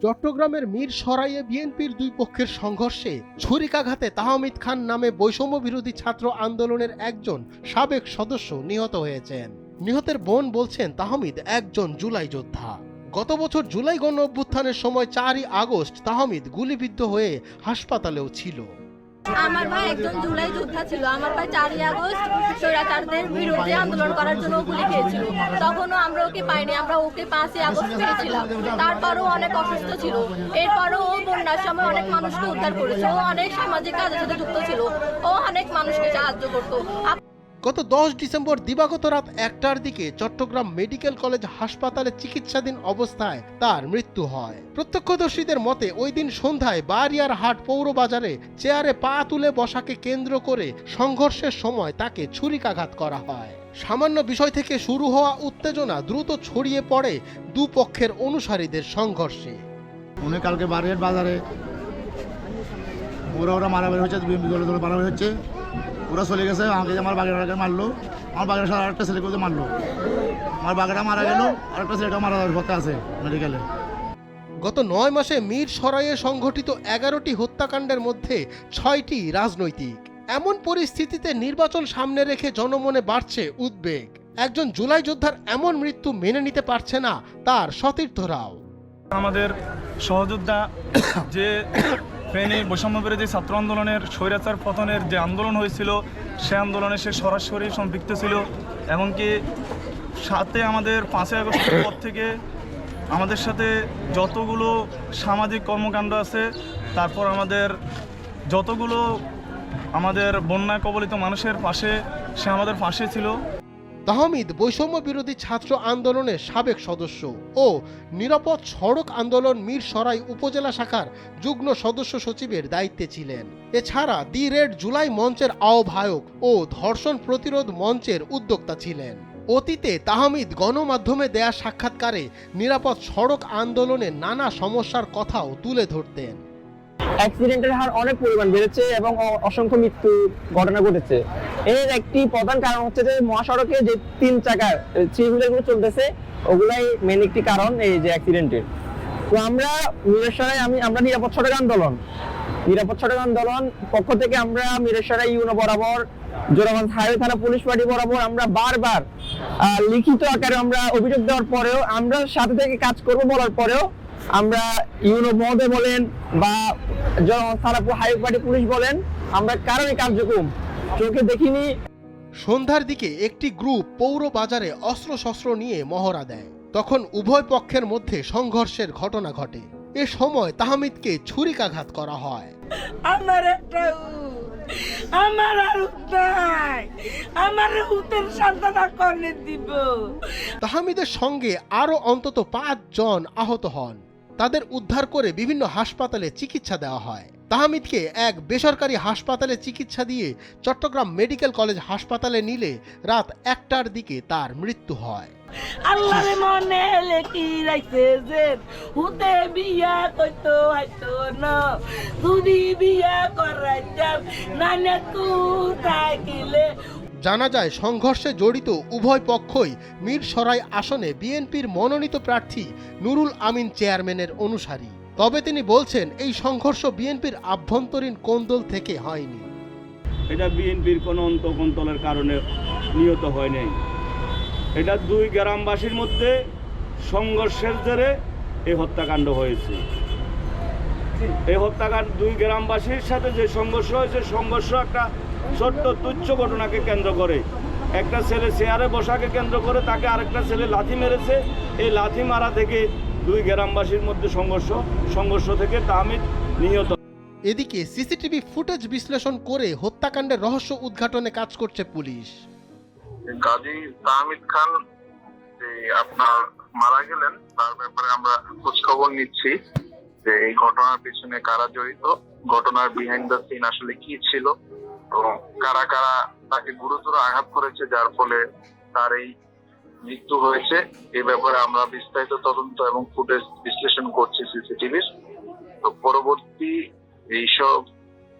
চট্টগ্রামের মিরসরাইয়ে বিএনপির দুই পক্ষের সংঘর্ষে ছুরিকাঘাতে তাহমিদ খান নামে বৈষম্য বিরোধী ছাত্র আন্দোলনের একজন সাবেক সদস্য নিহত হয়েছেন। নিহতের বোন বলছেন তাহমিদ একজন জুলাই যোদ্ধা। গত বছর জুলাই গণ অভ্যুত্থানের সময় 4ই আগস্ট তাহমিদ গুলিবিদ্ধ হয়ে হাসপাতালেও ছিল। আমার ভাই একজন জুলাই যোদ্ধা ছিল। আমার ভাই 4ই আগস্ট স্বৈরাচারদের বিরুদ্ধে আন্দোলন করার জন্য গুলি খেয়েছিল। তখনও আমরা ওকে পাইনি, আমরা ওকে 5ই আগস্ট পেয়েছিলাম। তারপরও অনেক অসুস্থ ছিল। এরপরও ও বন্যার সময় অনেক মানুষকে উদ্ধার করেছে। ও অনেক সামাজিক কাজের সাথে যুক্ত ছিল। ও অনেক মানুষকে সাহায্য করতো। গত 10 ডিসেম্বর দিবাগত রাত 1টার দিকে চট্টগ্রাম মেডিকেল কলেজ হাসপাতালে চিকিৎসাধীন অবস্থায় তার মৃত্যু হয়। প্রত্যক্ষদর্শীদের মতে ওই দিন সন্ধ্যায় বারিয়ারহাট পৌর বাজারে চেয়ারে পা তুলে বসাকে কেন্দ্র করে সংঘর্ষের সময় তাকে ছুরিকাঘাত করা হয়। সামান্য বিষয় থেকে শুরু হওয়া উত্তেজনা দ্রুত ছড়িয়ে পড়ে দুপক্ষের অনুসারীদের সংঘর্ষে। উনি কালকে বারিয়ার বাজারে ওরা মারামারি হচ্ছে, মারামারি হচ্ছে, ওরা চলে গেছে। আমাকে আমার বাগেরাকে মারলো, আমার বাগের সাথে আরেকটা ছেলেকে মারলো, আমার বাগেরা মারা গেল, আরেকটা ছেলেটা মারা যাওয়ার পথে আছে মেডিকেলে। গত 9 মাসে মিরসরাইয়ে সংঘটিত 11টি হত্যাকাণ্ডের মধ্যে 6টি রাজনৈতিক। এমন পরিস্থিতিতে নির্বাচন সামনে রেখে জনমনে বাড়ছে উদ্বেগ। একজন জুলাই যোদ্ধার এমন মৃত্যু মেনে নিতে পারছে না তার সতীর্থরাও। আমাদের সহযোদ্ধা যে ফেনী বৈষম্য বিরোধী ছাত্র আন্দোলনের স্বৈরাচার পতনের যে আন্দোলন হয়েছিল, সে আন্দোলনে সে সরাসরি সম্পৃক্ত ছিল। এমনকি সাথে আমাদের 5ই আগস্টের পর থেকে আমাদের সাথে যতগুলো সামাজিক কর্মকাণ্ড আছে, তারপর যতগুলো আমাদের বন্যা কবলিত মানুষের পাশে, সে আমাদের পাশে ছিল। তাহমিদ বৈষম্য বিরোধী ছাত্র আন্দোলনের সাবেক সদস্য ও নিরাপদ সড়ক আন্দোলন মিরসরাই উপজেলা শাখার যুগ্ম সদস্য সচিবের দায়িত্বে ছিলেন। এছাড়া দি রেড জুলাই মঞ্চের আহ্বায়ক ও ধর্ষণ প্রতিরোধ মঞ্চের উদ্যোক্তা ছিলেন। অতীতে তাহমিদ গণমাধ্যমে দেয়া সাক্ষাৎকারে নিরাপদ সড়ক আন্দোলনের নানা সমস্যার কথাও তুলে ধরতেন। অ্যাক্সিডেন্টের হার অনেক পরিমাণ বেড়েছে এবং অসংখ্য মৃত্যু ঘটনা ঘটেছে। এর একটি প্রধান কারণ হচ্ছে যে মহাসড়কে যে 3 চাকার থ্রি হুইলারগুলো চলতেছে, ওগুলাই মেন একটি কারণ এই যে অ্যাক্সিডেন্টের। তো আমরা মিরসরাই আমরা নিরাপদ সড়ক আন্দোলন পক্ষ থেকে আমরা মিরসরাই ইউনো বরাবর জোরাগঞ্জ হাইওয়ে থানা পুলিশ পার্টি বরাবর আমরা বারবার লিখিত আকারে আমরা অভিযোগ দেওয়ার পরেও, আমরা সাথে থেকে কাজ করব বলার পরেও, আমরা ইউনো মহোদয় বলেন বা থানাপুর হাইওয়ে পার্টি পুলিশ বলেন, আমরা কারণে কার্যক্রম চোখে দেখিনি। সন্ধ্যার দিকে একটি গ্রুপ পৌর বাজারে অস্ত্রশস্ত্র নিয়ে মহড়া দেয়। তখন উভয় পক্ষের মধ্যে সংঘর্ষের ঘটনা ঘটে। এ সময় তাহমিদকে ছুরিকাঘাত করা হয়। তাহমিদের সঙ্গে আরো অন্তত 5 জন আহত হন। তাদের উদ্ধার করে বিভিন্ন হাসপাতালে চিকিৎসা দেওয়া হয়। তাহমিদকে এক বেসরকারি হাসপাতালে চিকিৎসা দিয়ে চট্টগ্রাম মেডিকেল কলেজ হাসপাতালে নিলে রাত 1টার দিকে তার মৃত্যু হয়। আল্লাহর মনে লেখি রাখছে যে হুতে বিয়া কইতো হয়তো না, যদি বিয়া করাইতাম নানা থাকিলে। জানা যায় সংঘর্ষে জড়িত উভয় পক্ষই মিরসরাই আসনে বিএনপির মনোনীত প্রার্থী নুরুল আমিন চেয়ারম্যানের অনুসারী। তবে তিনি বলছেন এই সংঘর্ষ বিএনপির আভ্যন্তরীণ কোন্দল থেকে হয়নি। এটা বিএনপির কোনো অন্তঃকোন্দলের কারণে নিহত হয় নাই। এটা 2 গ্রামবাসীর মধ্যে সংঘর্ষের জেরে এই হত্যাকাণ্ড হয়েছে। এই হত্যাকাণ্ড 2 গ্রামবাসীর সাথে যে সংঘর্ষ হয়েছে, সংঘর্ষ একটা ছোট্ট তুচ্ছ ঘটনাকে কেন্দ্র করে। একটা ছেলে চেয়ারে বসাকে কেন্দ্র করে তাকে আরেকটা ছেলে লাথি মেরেছে। এই লাথি মারা থেকে 2 গ্রামবাসীর মধ্যে সংঘর্ষ থেকে তাহমিদ নিহত। এদিকে সিসিটিভি ফুটেজ বিশ্লেষণ করে হত্যাকাণ্ডের রহস্য উদ্ঘাটনে কাজ করছে পুলিশ। গাজী তাহমিদ খান যে আপনার মারা গেলেন, তার ব্যাপারে আমরা খোঁজ খবর নিচ্ছি যে এই ঘটনার পিছনে কারা জড়িত, ঘটনার বিহাইন্ড দ্য সিন আসলে কি ছিল এবং কারা কারা তাকে গুরুতর আঘাত করেছে যার ফলে তার এই মৃত্যু হয়েছে। এই ব্যাপারে আমরা বিস্তারিত তদন্ত এবং ফুটেজ বিশ্লেষণ করছি সিসিটিভির। তো পরবর্তী এইসব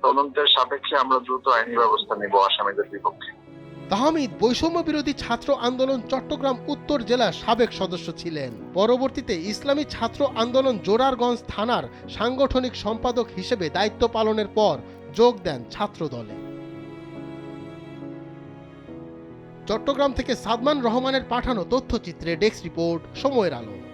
তদন্তের সাপেক্ষে আমরা দ্রুত আইনি ব্যবস্থা নেব আসামিদের বিপক্ষে। তাহমিদ বৈষম্য বিরোধী ছাত্র আন্দোলন চট্টগ্রাম উত্তর জেলার সাবেক সদস্য ছিলেন। পরবর্তীতে ইসলামী ছাত্র আন্দোলন জোরারগঞ্জ থানার সাংগঠনিক সম্পাদক হিসেবে দায়িত্ব পালনের পর যোগ দেন ছাত্রদলে। চট্টগ্রাম থেকে সাদমান রহমানের পাঠানো তথ্যচিত্রে ডেস্ক রিপোর্ট, সময়ের আলো।